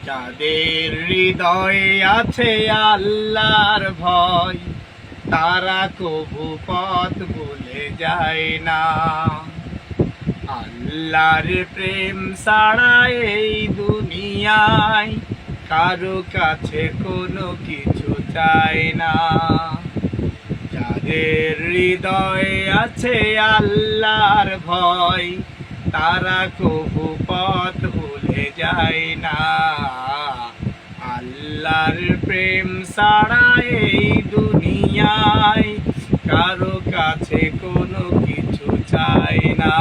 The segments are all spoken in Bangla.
যাদের হৃদয়ে আছে আল্লাহর ভয়, তারা কভু পথ ভুলে যায় না। আল্লাহর প্রেম ছাড়া এই দুনিয়ায় কারো কাছে কোনো কিছু চায় না। যাদের হৃদয়ে আছে আল্লাহর ভয়, তারা কভু পথ ভুলে যায় না। আল্লাহর প্রেম ছাড়া এই দুনিয়ায় কারো কাছে কোনো কিছু চায় না।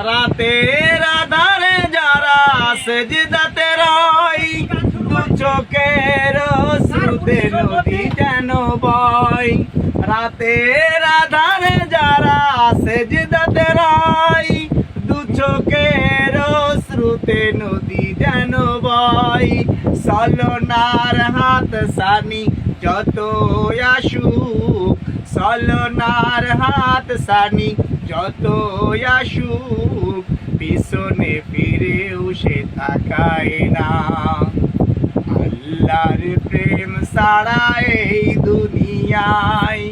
রাতের আধারে যারা সেজদাতে রয়, দু চোখের অশ্রুতে নদী যেন বয়। রাতের আধারে যারা সেজদাতে রয়, দু চোখের অশ্রুতে নদী যেন বয়। ছলনার হাত সানি যত আসুক, ছলনার হাত সানি যত আসুক, পিছনে ফিরেও সে তাকায় না। আল্লাহর প্রেম ছাড়া এই দুনিয়ায়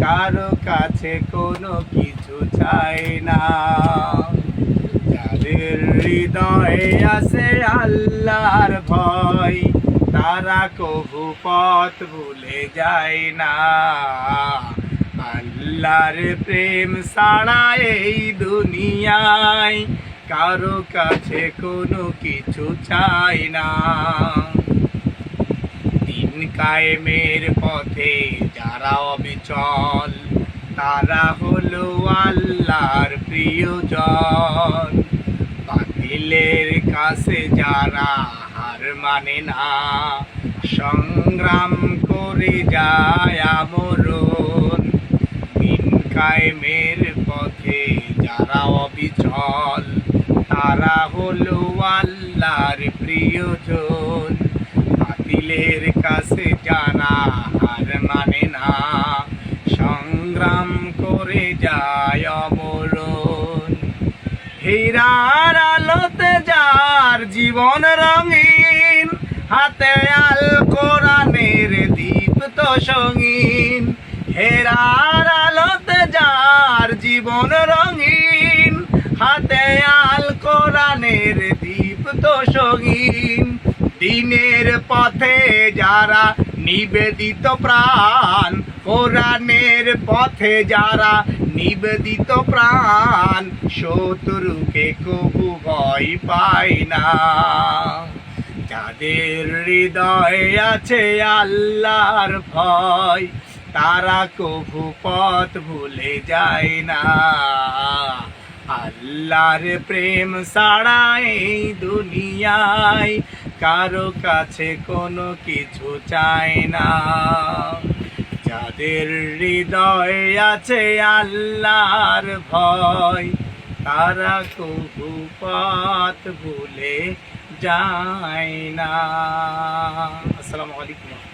কারো কাছে কোনো কিছু চায় না। যাদের হৃদয়ে আছে আল্লাহর ভয়, তারা কভু পথ ভুলে যায় না। আল্লাহর প্রেম ছাড়া এই দুনিয়ায় কারো কাছে কোনো কিছু চায় না। দিন কায়েমের পথে যারা অবিচল, তারা হলো আল্লাহর প্রিয়জন। বাতিলের কাছে যারা হার মানে না, সংগ্রাম করে যায় আমরণ। দিন কায়েমের পথে যারা অবিচল, তারা হলো আল্লাহর প্রিয়জন। বাতিলের কাছে যারা হার মানে না, সংগ্রাম করে যায় অমরণ। হীরার আলোতে যার জীবন রঙিন, হাতে আল কোরআনের দীপ্ত সঙ্গীন। হীরার আলোতে যার জীবন রঙিন, হাতে আল কোরআনের দীপ্ত সঙ্গীন। দিনের পথে যারা নিবেদিত প্রাণ, কোরআনের পথে যারা নিবেদিত প্রাণ, শত্রুকে কবু ভয় পায় না। যাদের হৃদয়ে আছে আল্লাহর ভয়, তারা কভু পথ ভুলে যায় না। আল্লাহর প্রেম ছাড়া এই দুনিয়ায় কারো কাছে কোনো কিছু চায় না। যাদের হৃদয়ে আছে আল্লাহর ভয়, তারা কভু পথ ভুলে যায় না। আসসালামু আলাইকুম।